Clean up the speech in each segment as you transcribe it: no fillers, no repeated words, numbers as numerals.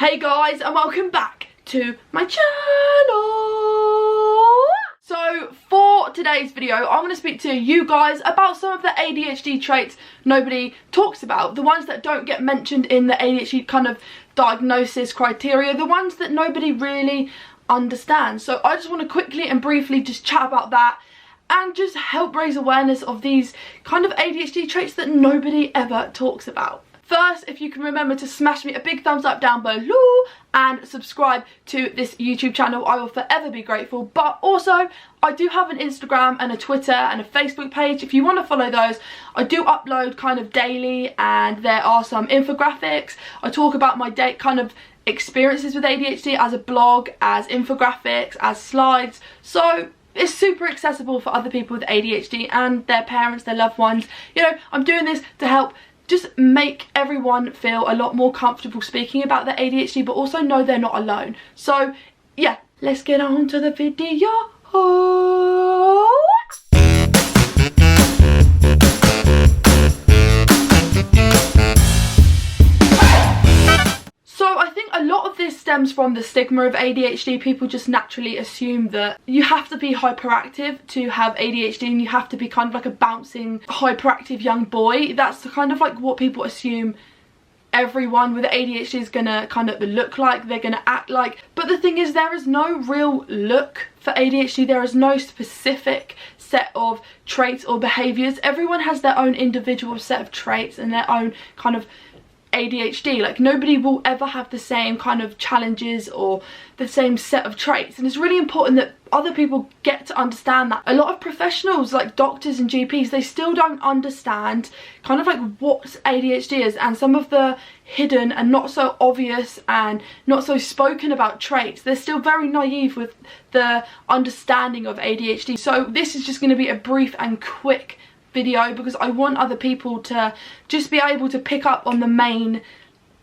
Hey guys, and welcome back to my channel. So for today's video, I'm going to speak to you guys about some of the ADHD traits nobody talks about, the ones that don't get mentioned in the ADHD kind of diagnosis criteria, the ones that nobody really understands. So I just want to quickly and briefly just chat about that and just help raise awareness of these kind of ADHD traits that nobody ever talks about. First, if you can remember to smash me a big thumbs up down below and subscribe to this YouTube channel, I will forever be grateful. But also, I do have an Instagram and a Twitter and a Facebook page. If you want to follow those, I do upload kind of daily, and there are some infographics. I talk about my kind of experiences with ADHD as a blog, as infographics, as slides. So it's super accessible for other people with ADHD and their parents, their loved ones. You know, I'm doing this to help just make everyone feel a lot more comfortable speaking about their ADHD, but also know they're not alone. So yeah, let's get on to the video. So I think a lot of this stems from the stigma of ADHD. People just naturally assume that you have to be hyperactive to have ADHD, and you have to be kind of like a bouncing, hyperactive young boy. That's kind of like what people assume everyone with ADHD is gonna kind of look like, they're gonna act like. But the thing is, there is no real look for ADHD. There is no specific set of traits or behaviours. Everyone has their own individual set of traits and their own kind of ADHD. Like, nobody will ever have the same kind of challenges or the same set of traits, and it's really important that other people get to understand that. A lot of professionals like doctors and GPs, they still don't understand kind of like what ADHD is, and some of the hidden and not so obvious and not so spoken about traits. They're still very naive with the understanding of ADHD. So this is just going to be a brief and quick video because I want other people to just be able to pick up on the main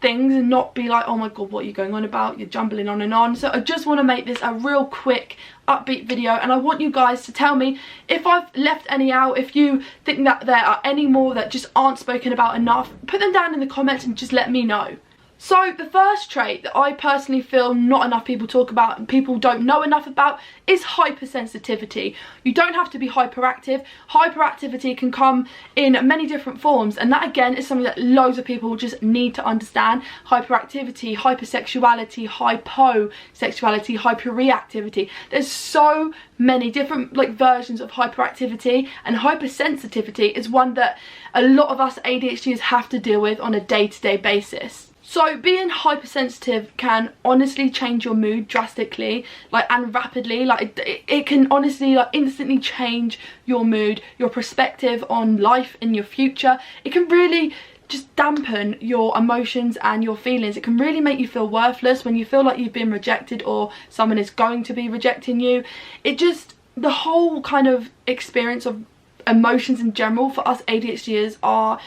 things and not be like, oh my god, what are you going on about, you're jumbling on and on. So I just want to make this a real quick upbeat video, and I want you guys to tell me if I've left any out, if you think that there are any more that just aren't spoken about enough. Put them down in the comments and just let me know. So the first trait that I personally feel not enough people talk about and people don't know enough about is hypersensitivity. You don't have to be hyperactive. Hyperactivity can come in many different forms, and that again is something that loads of people just need to understand. Hyperactivity, hypersexuality, hyposexuality, hyperreactivity. There's so many different like versions of hyperactivity, and hypersensitivity is one that a lot of us ADHDers have to deal with on a day-to-day basis. So being hypersensitive can honestly change your mood drastically, like, and rapidly. Like it can honestly like instantly change your mood, your perspective on life in your future. It can really just dampen your emotions and your feelings. It can really make you feel worthless when you feel like you've been rejected or someone is going to be rejecting you. It just, the whole kind of experience of emotions in general for us ADHDers are,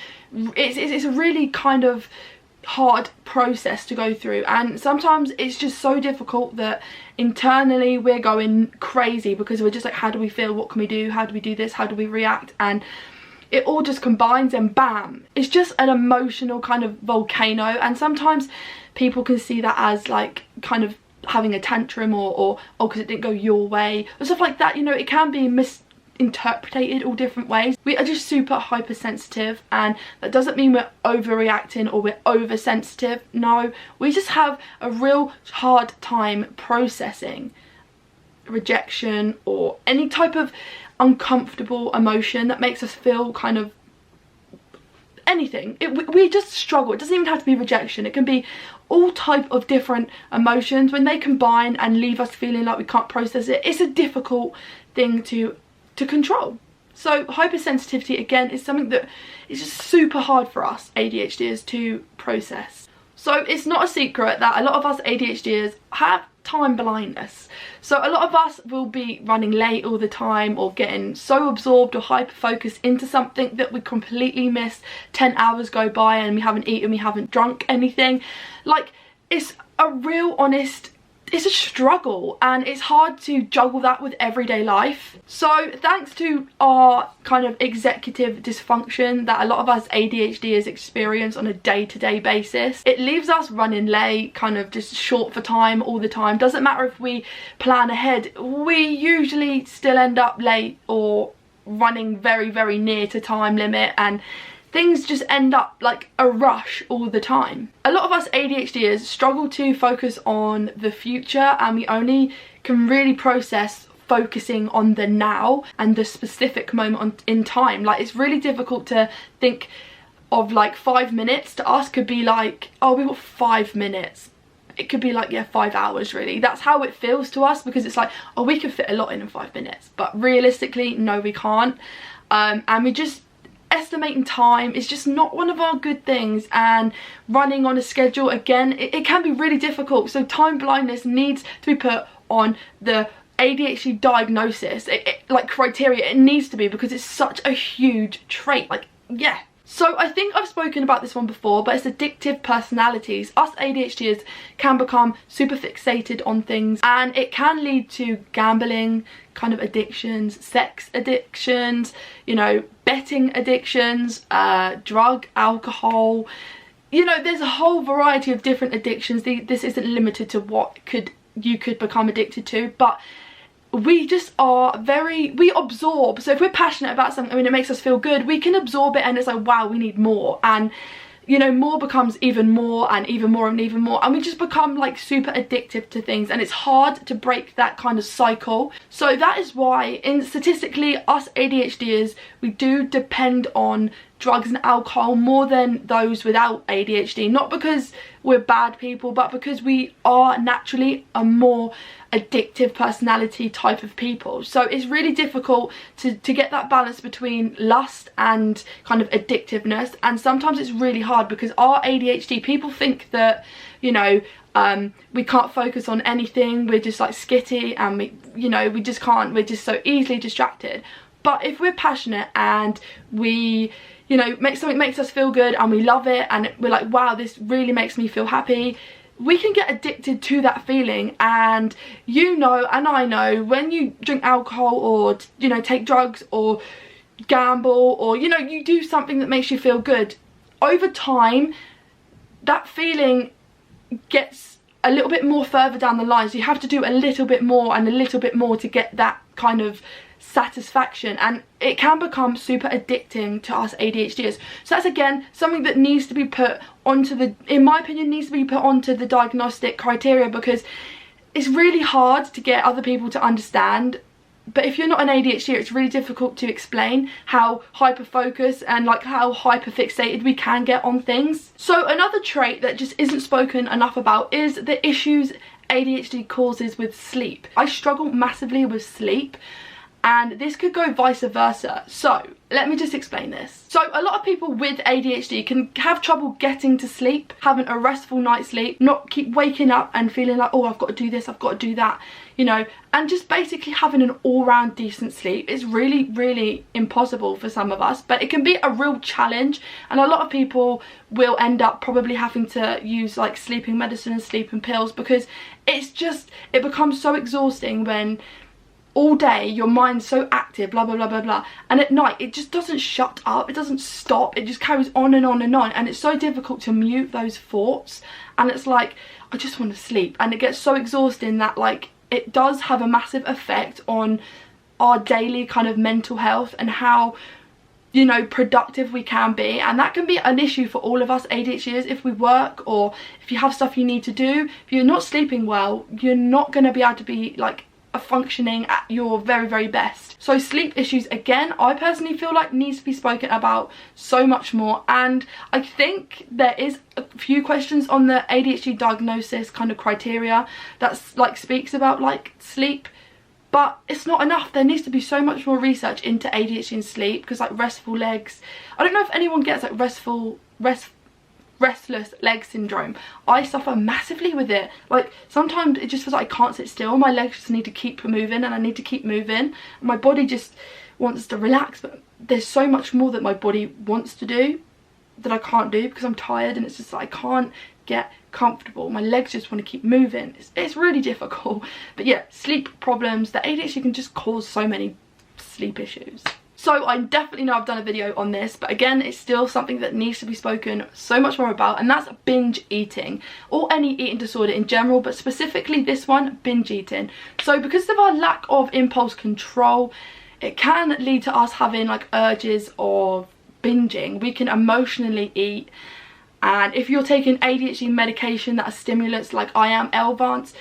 it's a really kind of hard process to go through, and sometimes it's just so difficult that internally we're going crazy because we're just like, how do we feel, what can we do, how do we do this, how do we react, and it all just combines and bam, it's just an emotional kind of volcano. And sometimes people can see that as like kind of having a tantrum or oh, because it didn't go your way or stuff like that. You know, it can be misinterpreted all different ways. We are just super hypersensitive, and that doesn't mean we're overreacting or we're oversensitive. No, we just have a real hard time processing rejection or any type of uncomfortable emotion that makes us feel kind of anything. We just struggle. It doesn't even have to be rejection. It can be all type of different emotions. When they combine and leave us feeling like we can't process it, it's a difficult thing to control. So hypersensitivity again is something that is just super hard for us ADHDers to process. So it's not a secret that a lot of us ADHDers have time blindness. So a lot of us will be running late all the time or getting so absorbed or hyper focused into something that we completely miss 10 hours go by and we haven't eaten, we haven't drunk anything. Like, it's a real honest it's a struggle, and it's hard to juggle that with everyday life. So thanks to our kind of executive dysfunction that a lot of us ADHDers experience on a day-to-day basis, it leaves us running late, kind of just short for time all the time. Doesn't matter if we plan ahead, we usually still end up late or running very, very near to time limit, and things just end up like a rush all the time. A lot of us ADHDers struggle to focus on the future, and we only can really process focusing on the now and the specific moment in time. Like, it's really difficult to think of like 5 minutes. To us could be like, oh, we've got 5 minutes. It could be like, yeah, 5 hours really. That's how it feels to us, because it's like, oh, we can fit a lot in 5 minutes. But realistically, no, we can't. And we just, estimating time is just not one of our good things, and running on a schedule, again, it can be really difficult. So time blindness needs to be put on the ADHD diagnosis, like criteria. It needs to be, because it's such a huge trait. Like, yeah. So I think I've spoken about this one before, but it's addictive personalities. Us ADHDers can become super fixated on things, and it can lead to gambling kind of addictions, sex addictions, you know, betting addictions, drug, alcohol. You know, there's a whole variety of different addictions. This isn't limited to what you could become addicted to, but we just are we absorb. So if we're passionate about something, I mean, it makes us feel good, we can absorb it, and it's like, wow, we need more. And you know, more becomes even more and even more and even more, and we just become like super addictive to things, and it's hard to break that kind of cycle. So that is why, statistically, us ADHDers, we do depend on drugs and alcohol more than those without ADHD. Not because we're bad people, but because we are naturally a more addictive personality type of people. So it's really difficult to get that balance between lust and kind of addictiveness, and sometimes it's really hard because our ADHD, people think that, you know, we can't focus on anything, we're just like skitty, and we just can't, we're just so easily distracted. But if we're passionate and we, you know, something makes us feel good and we love it, and we're like, wow, this really makes me feel happy, we can get addicted to that feeling. And you know, and I know, when you drink alcohol or, you know, take drugs or gamble, or, you know, you do something that makes you feel good, over time that feeling gets a little bit more further down the line. So you have to do a little bit more and a little bit more to get that kind of satisfaction, and it can become super addicting to us ADHDers. So that's, again, something that needs to be put onto the, in my opinion, needs to be put onto the diagnostic criteria, because it's really hard to get other people to understand. But if you're not an ADHD, it's really difficult to explain how hyper-focused and like how hyper-fixated we can get on things. So another trait that just isn't spoken enough about is the issues ADHD causes with sleep. I struggle massively with sleep, and this could go vice versa. So let me just explain this. So a lot of people with ADHD can have trouble getting to sleep, having a restful night's sleep, not keep waking up and feeling like, oh, I've got to do this, I've got to do that, you know, and just basically having an all-round decent sleep is really, really impossible for some of us. But it can be a real challenge, and a lot of people will end up probably having to use like sleeping medicine and sleeping pills, because it's just, it becomes so exhausting when all day your mind's so active, blah blah blah blah blah, and at night it just doesn't shut up, it doesn't stop, it just carries on and on and on, and it's so difficult to mute those thoughts. And it's like, I just want to sleep, and it gets so exhausting that like it does have a massive effect on our daily kind of mental health and how, you know, productive we can be. And that can be an issue for all of us ADHDers. If we work, or if you have stuff you need to do, if you're not sleeping well, you're not going to be able to be like functioning at your very, very best. So sleep issues, again, I personally feel like needs to be spoken about so much more. And I think there is a few questions on the ADHD diagnosis kind of criteria that's like speaks about like sleep, but it's not enough. There needs to be so much more research into ADHD and sleep, because like restful legs, I don't know if anyone gets like Restless Leg Syndrome. I suffer massively with it. Like sometimes it just feels like I can't sit still, my legs just need to keep moving, and I need to keep moving, and my body just wants to relax, but there's so much more that my body wants to do that I can't do because I'm tired, and it's just like I can't get comfortable. My legs just want to keep moving. It's really difficult. But yeah, sleep problems. The ADHD can just cause so many sleep issues. So I definitely know I've done a video on this, but again, it's still something that needs to be spoken so much more about, and that's binge eating, or any eating disorder in general, but specifically this one, binge eating. So because of our lack of impulse control, it can lead to us having like urges of binging. We can emotionally eat, and if you're taking ADHD medication that are stimulants like I am, Elvance,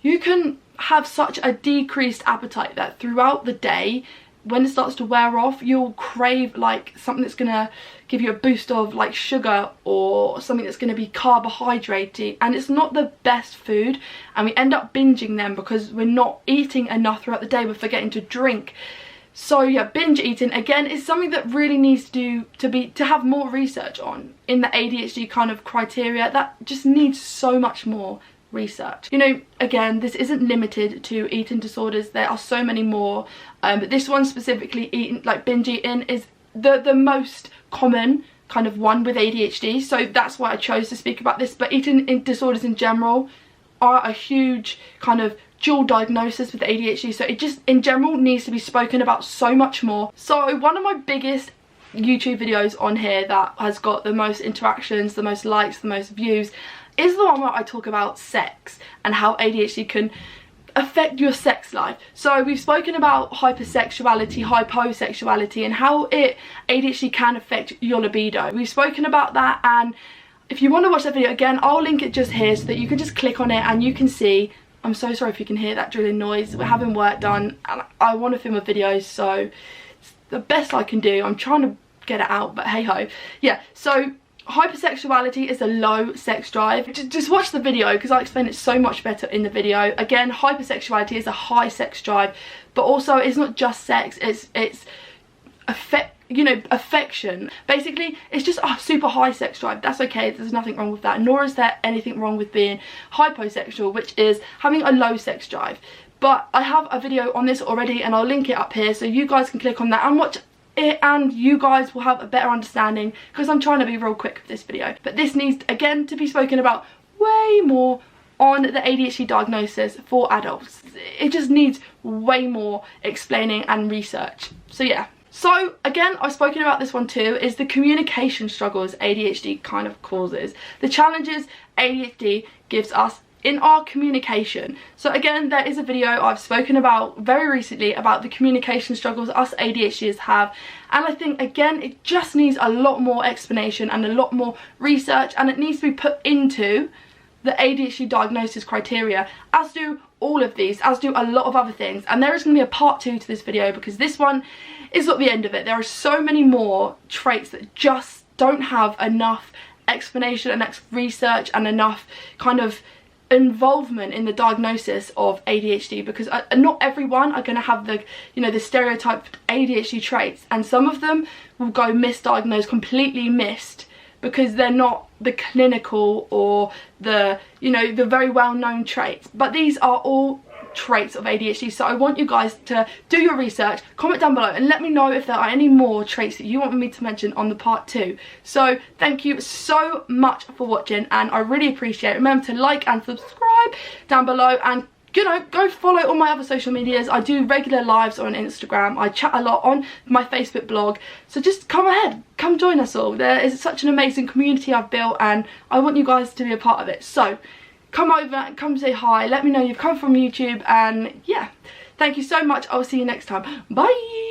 you can have such a decreased appetite that throughout the day, when it starts to wear off, you'll crave like something that's gonna give you a boost of like sugar, or something that's gonna be carbohydrate-y, and it's not the best food, and we end up binging them because we're not eating enough throughout the day. We're forgetting to drink. So yeah, binge eating again is something that really needs to have more research on in the ADHD kind of criteria. That just needs so much more research. You know, again, this isn't limited to eating disorders. There are so many more, but this one specifically, eating like binge eating, is the most common kind of one with ADHD, so that's why I chose to speak about this. But eating disorders in general are a huge kind of dual diagnosis with ADHD, so it just in general needs to be spoken about so much more. So one of my biggest YouTube videos on here that has got the most interactions, the most likes, the most views, is the one where I talk about sex and how ADHD can affect your sex life. So we've spoken about hypersexuality, hyposexuality, and how ADHD can affect your libido. We've spoken about that, and if you want to watch that video again, I'll link it just here so that you can just click on it and you can see. I'm so sorry if you can hear that drilling noise. We're having work done and I want to film a video, so it's the best I can do. I'm trying to get it out, but hey ho. Yeah, so hypersexuality is a low sex drive. Just watch the video because I explain it so much better in the video. Again, hypersexuality is a high sex drive, but also it's not just sex, it's affection. Basically, it's just a super high sex drive. That's okay, there's nothing wrong with that, nor is there anything wrong with being hyposexual, which is having a low sex drive. But I have a video on this already and I'll link it up here so you guys can click on that and watch it, and you guys will have a better understanding, because I'm trying to be real quick with this video. But this needs again to be spoken about way more on the ADHD diagnosis for adults. It just needs way more explaining and research. So yeah. So again, I've spoken about this one too, is the communication struggles ADHD kind of causes. The challenges ADHD gives us in our communication. So again, there is a video I've spoken about very recently about the communication struggles us ADHDers have, and I think again it just needs a lot more explanation and a lot more research, and it needs to be put into the ADHD diagnosis criteria, as do all of these, as do a lot of other things. And there is going to be a part 2 to this video, because this one is not the end of it. There are so many more traits that just don't have enough explanation and research and enough kind of involvement in the diagnosis of ADHD, because not everyone are going to have the, you know, the stereotyped ADHD traits, and some of them will go misdiagnosed, completely missed, because they're not the clinical or the, you know, the very well-known traits. But these are all traits of ADHD, so I want you guys to do your research, comment down below and let me know if there are any more traits that you want me to mention on the part 2. So thank you so much for watching, and I really appreciate it. Remember to like and subscribe down below, and you know, go follow all my other social medias. I do regular lives on Instagram, I chat a lot on my Facebook blog, so just come ahead, come join us all. There is such an amazing community I've built and I want you guys to be a part of it. So come over and come say hi, let me know you've come from YouTube, and yeah, thank you so much. I'll see you next time. Bye.